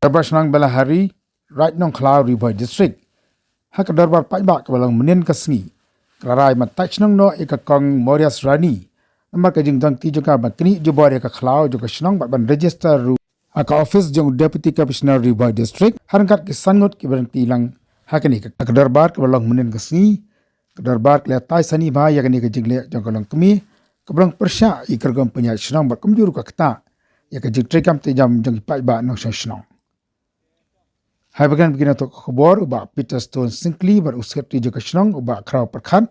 Darbarsnang Belahari, right nong Klau River District. Hak darbar pajbak kebalang menin kasngi. Kelarai matach nong no eka kong Morias Rani. Nama kajing dang ti juga bakni jubor eka Klau juga senang ban register ru. Aka office jong Deputy Commissioner River District. Harangkat kesangut kebalang tilang. Hakani ke darbar kebalang menin kasngi. Darbar keliatai sani bah yakni kajing le jong kalang kemi. Kebalang persya ikergam punya senang bat kemjuru ka kata. Ya kajing trekam tejam jong pajbak nong senang. Hai bagan begini tu khabar ubah Peter Stone Sinkley beruskat di Jogja Senang ubah kerau perkhan.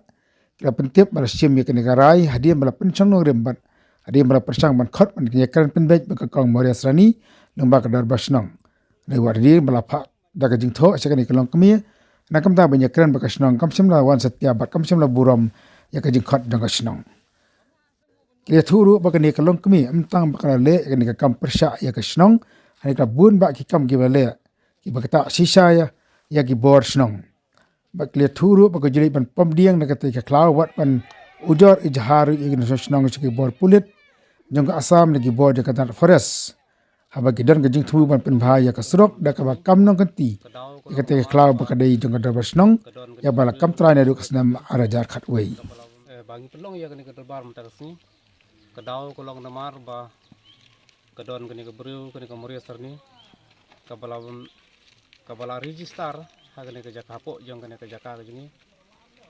Kira pentip bala sim ya kenegarai hadiah bala pencang nong rembat. Hadiah bala persang ban khot ban kenyakan penbej bekakang Morias Rani lembah kedar Senang. Lewat hadiah bala pak daga jing tho asykan ikalong kemi. Nakam ta banyakan bekas Senang kam semla wan setia bat kam semla buram ya kajing khot Jogja Senang. Kira turu bagan ikalong kemi emtang bakal le ya kenegakam persya ya ke Senang. Hari kabun bak kikam gibale. Iba kata sisa ya gibor senang. Bak lihat turu bak jadi ban pemdiang nak kata ika kelawat ban ujar ijhar igna senang segi bor pulit jangka asam lagi bor dekat forest. Haba gidan gajing turu ban penbahaya ka surok dak ka kam nong kanti. Kata ika kelawat bak dai jangka darbar senang ya bala kam trana du kasnam arajar khatwei. Bagi pelong ya kini kedarbar mata kesini. Kedau kolong namar ba kedon kini kebriu kini Morias Rani. Kabala register hagane kerja kapok jong kene kerja ka kajini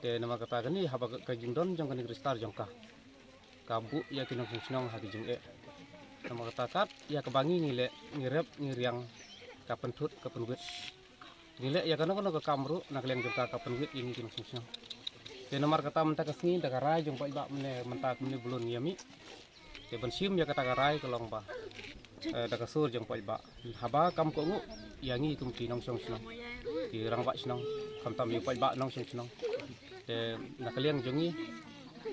te nama kata kani haba kajing don jong kene register jong ka kabu ya kinong sinong hagi jing nama kata kat ya kebangi ngile ngirep ngiriang kapentut kapenwit ngile ya kana ke kamru nak leng jong ka kapenwit ini kinong sinong te nama kata menta kesni dakarai jong ba mene menta mene bulun yami te bensim ya kata karai kolong ba dakasur jong ba haba kam ko ngu yangi kumti nong song senong di rangba senong kam tam yupai ba nong song senong te nakaliang jongi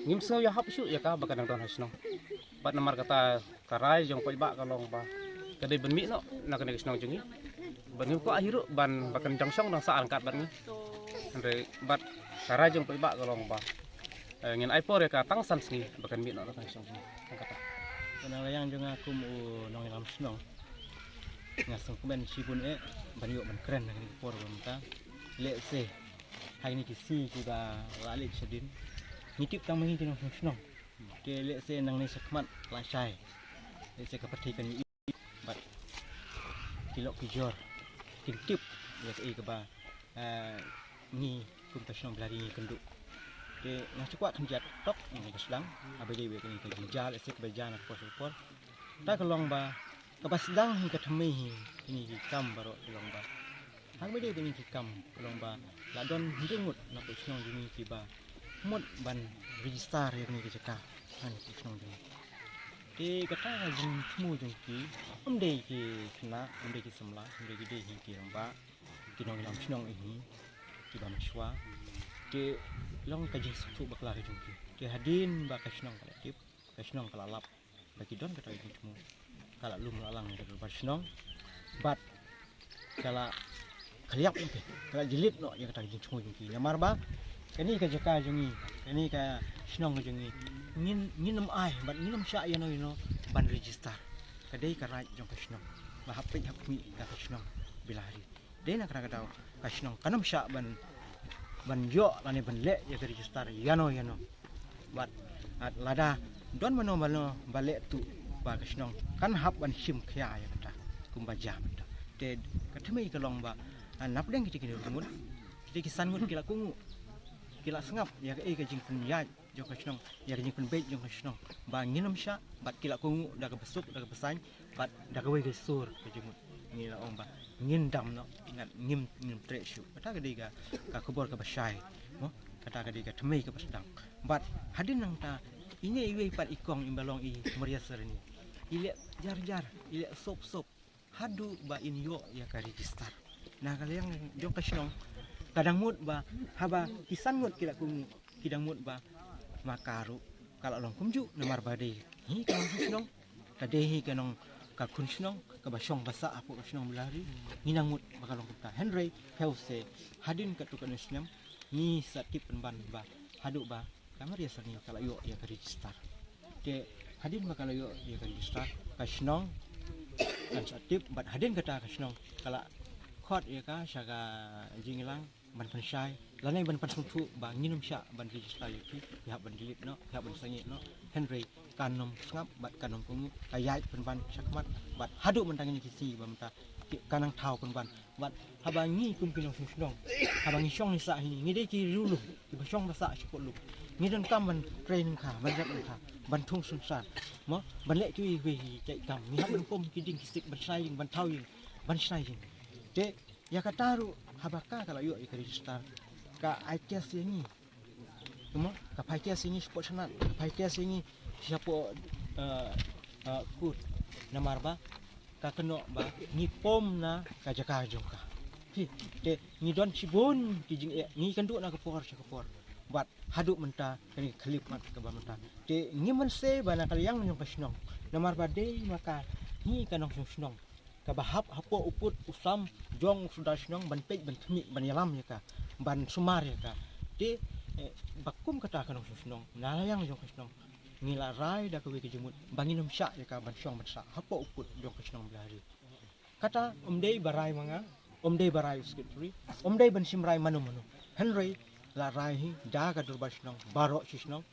ngimso ya hapsu ya ka bakadang don senong bat namar kata karai jong pai ba kalong ba kadai benmi no nakane senong jongi ban ko ahiru ban bakan jongsong nang sa angkat ban ni andre bat karai jong pai ba kalong ba ngin aipor ya ka tang san sni bakan mi no nang song kata penang jong aku mu nong lam senong ngasong kuben sibun banyo man keren nang por banta le se hai ni kisi juga lalik sedin nitip tang mangi tinong senong ke le se nang ni sakmat la sai le se kapatikan ni bat kilok kijor tip ya ke ba ni kum tasong lari kenduk ke nang cukup kanjat tok ni keslang abadi we ni ke jal se ke bejana por ta kelong ba kapasdang hingga temi ini hikam baru lomba. Hang bede ini hikam lomba. Ladon hingut nak senong ini tiba. Mud ban register yang ni kecaka. Han senong ini. Di kata jeng semua jengki. Amde ki kena, amde ki semla, amde ki deh ki lomba. Kinong lam senong ini tiba meswa. Di long kajing suatu bakal jengki. Di hadin bakal senong kolektif, senong kalalap. Bagi don kata ini semua. Kalau lu melalang dari Senong, bat kalau keliap ni, kalau jilid no yang kata jeng semua jengki. Namar ba, kini kerja ka jengi, kini ka Senong jengi. Ngin ai, bat ngin syak ya no ban register. Kadai karai jeng ka Senong, bah hapit hapmi ka Senong bila hari. Dia nak kata ka Senong, kanam syak ban jo lani ban lek ya register. Yano, bat lada don mano balik tu. Ba Senong kan hap ban sim kya ya kata kumbaja benda te katemi kalong ba nap deng kita kini rumun kita kisan ngut kila kungu kila sengap ya ke jing pun ya jo ka Senong ya jing pun bej jo ka Senong ba nginam sya bat kila kungu da ka besuk da ka pesan bat da ka we gesur ka jimut ni la om ba ngin dam no ngat ngim tre shu kata ka diga ka kubor ka basai no kata ka diga temi ka pasdang bat hadin nang ta ini iwe pat ikong imbalong i Morias Rani ile jar ile sop hadu ba inyo ya ka register nah kalian jong ka Senong kadang mut ba haba kisan mut kila kung kidang mut ba makaru kalau long kumju namar bade hi ka Senong kadehi kanong ka kun Senong ka basyong basa apo ka Senong belari nginang mut bakalong kita Henry Helse hadin ka tukan Senong ni satip penban ba hadu ba kamar ya sani kalau yo ya ka register ke hadin bakal yo ya ka register ka Senong kan satip bat hadin kata ka snong kala khot ya ka syaga jingilang ban pensyai lanai ban pasungtu ba nginum sya ban register yuki ya ban dilit no ya ban sangi no Henry kanom ngap bat kanom kungu ayai pen ban syakmat bat hadu mentangin kisi ba menta kanang thau pen ban bat habangi kum kinong snong habangi syong ni sa hi ngide ki rulu ba syong ba sa syapot lu ngidon kam ban training kha ban jap kha ban thung sun sa mo ban le chui we chạy kam ni hab ban pom kiding kisik ban sai ban thau yin ban sai yin te ya kataru habaka kala yo ikari star ka ITS ini cuma ka ITS ini sport sanat ka ITS ini siapa kut namar ba ka keno ba ni pom na ka jaka jongka te ni don cibun ki jing ni kan du na ka por buat haduk menta kani klip mat ka ba menta te ni men se bana kaliang nyong kasnong namar ba de maka ni kanong snong ka bahap hapo uput usam jong sudah snong ban pej ban thmi ban yalam ya ka ban sumar ya ka de bakum kata kanong snong nalayang jong snong ngila rai da ka we jemut banginum sya ya ka ban syong ban sa hapo uput jong snong belari kata omdei barai manga omdei barai uskit free omdei ban simrai manu Henry la rai hi jaga dur basnong baro sisnong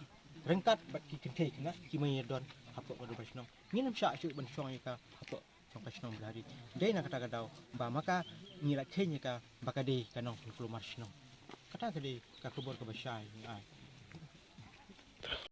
rengkat bat ki kente kena ki mai don hapo dur basnong nginum sya chu ban syong ya ka hapo trong kasnong belari dei na kata kadau ba maka ngila khenya ka bakade kanong kulumar snong kata kade ka kubur ka basyai ai